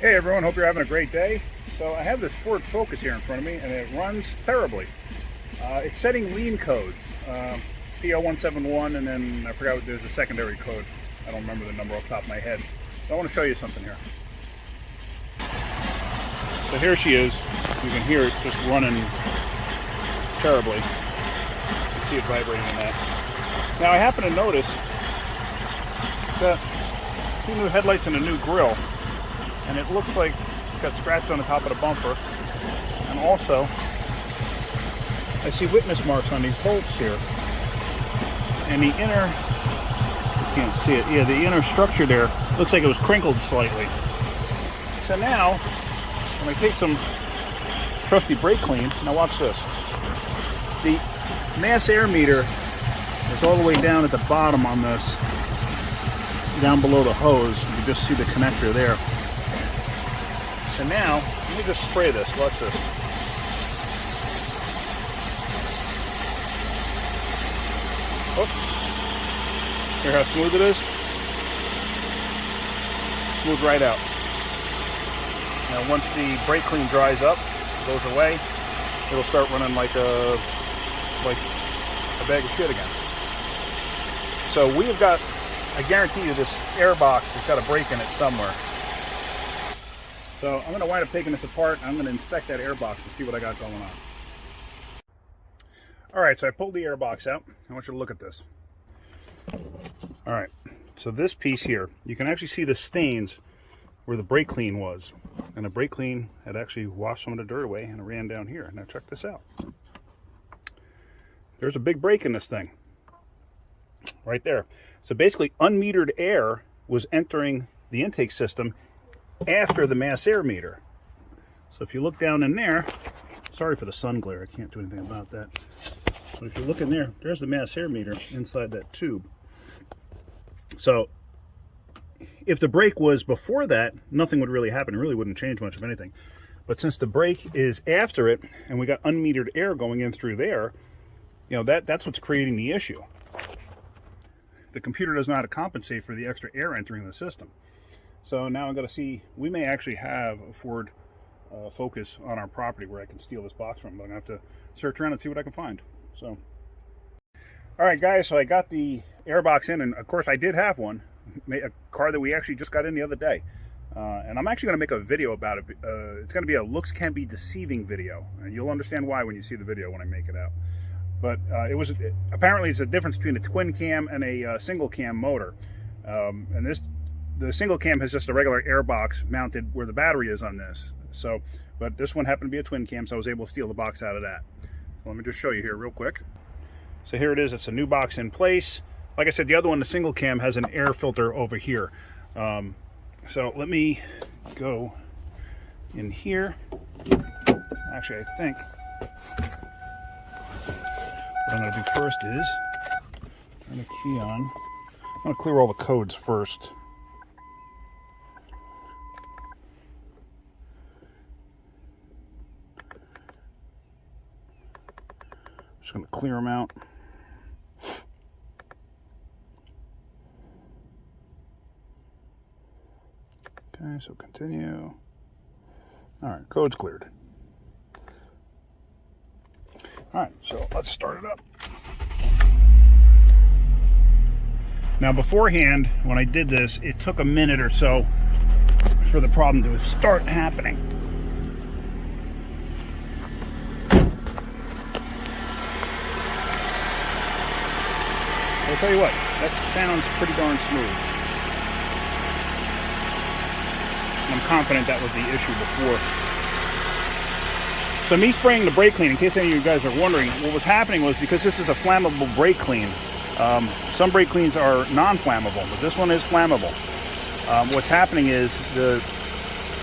Hey everyone, hope you're having a great day. So I have this Ford Focus here in front of me and it runs terribly. It's setting lean code, PO171, and then I forgot there's a secondary code. I don't remember the number off the top of my head. So I want to show you something here. So here she is. You can hear it just running terribly. You can see it vibrating in that. Now I happen to notice that two new headlights and a new grille, and it looks like it's got scratches on the top of the bumper, and also I see witness marks on these bolts here, and the inner, you can't see it, yeah, the inner structure there looks like it was crinkled slightly. So now when I take some trusty brake clean, now watch this, the mass air meter is all the way down at the bottom on this, down below the hose. You can just see the connector there. So now, let me just spray this. Watch this. Oops. Hear how smooth it is? Smooth right out. Now once the brake clean dries up, goes away, it'll start running like a bag of shit again. So we have got, I guarantee you, this airbox has got a brake in it somewhere. So I'm going to wind up taking this apart. I'm going to inspect that airbox and see what I got going on. Alright, so I pulled the airbox out. I want you to look at this. Alright, so this piece here, you can actually see the stains where the brake clean was. And the brake clean had actually washed some of the dirt away and it ran down here. Now check this out. There's a big break in this thing. Right there. So basically unmetered air was entering the intake system after the mass air meter. So if you look down in there, sorry for the sun glare, I can't do anything about that. But if you look in there, there's the mass air meter inside that tube. So if the brake was before that, nothing would really happen. It really wouldn't change much of anything. But since the brake is after it and we got unmetered air going in through there, you know, that's what's creating the issue. The computer doesn't know how to compensate for the extra air entering the system. So now I'm going to see, we may actually have a Ford Focus on our property where I can steal this box from, but I'm going to have to search around and see what I can find. So, alright guys, so I got the airbox in, and of course I did have one, a car that we actually just got in the other day. And I'm actually going to make a video about it. It's going to be a looks can be deceiving video, and you'll understand why when you see the video when I make it out. But apparently it's a difference between a twin cam and a single cam motor. And the single cam has just a regular airbox mounted where the battery is on this. So, but this one happened to be a twin cam, so I was able to steal the box out of that. So let me just show you here real quick. So here it is. It's a new box in place. Like I said, the other one, the single cam, has an air filter over here. So let me go in here. Actually, I think what I'm going to do first is turn the key on. I'm going to clear all the codes first. Just going to clear them out. Okay, so continue. All right, code's cleared. All right, so let's start it up. Now beforehand, when I did this, it took a minute or so for the problem to start happening. I'll tell you what, that sounds pretty darn smooth. I'm confident that was the issue before. So me spraying the brake clean, in case any of you guys are wondering, what was happening was because this is a flammable brake clean. Some brake cleans are non-flammable, but this one is flammable. What's happening is,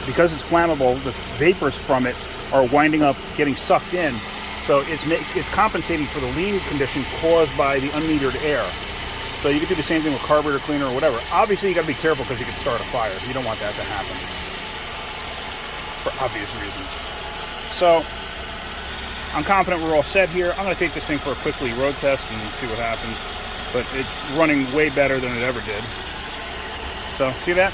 because it's flammable, the vapors from it are winding up getting sucked in. So it's compensating for the lean condition caused by the unmetered air. So you can do the same thing with carburetor cleaner or whatever. Obviously, you got to be careful because you could start a fire. You don't want that to happen for obvious reasons. So I'm confident we're all set here. I'm going to take this thing for a quickly road test and see what happens. But it's running way better than it ever did. So see that?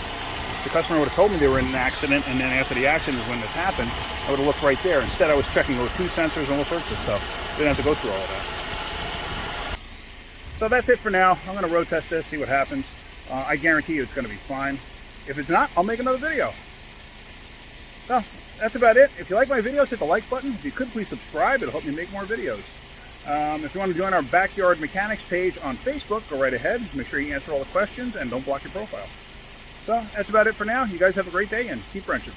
the customer would have told me they were in an accident, and then after the accident is when this happened, I would have looked right there. Instead, I was checking those 2 sensors and all sorts of stuff. Didn't have to go through all of that. So that's it for now. I'm going to road test this, see what happens. I guarantee you it's going to be fine. If it's not, I'll make another video. So that's about it. If you like my videos, hit the like button. If you could, please subscribe. It'll help me make more videos. If you want to join our Backyard Mechanics page on Facebook, go right ahead. Make sure you answer all the questions and don't block your profile. So that's about it for now. You guys have a great day and keep wrenching.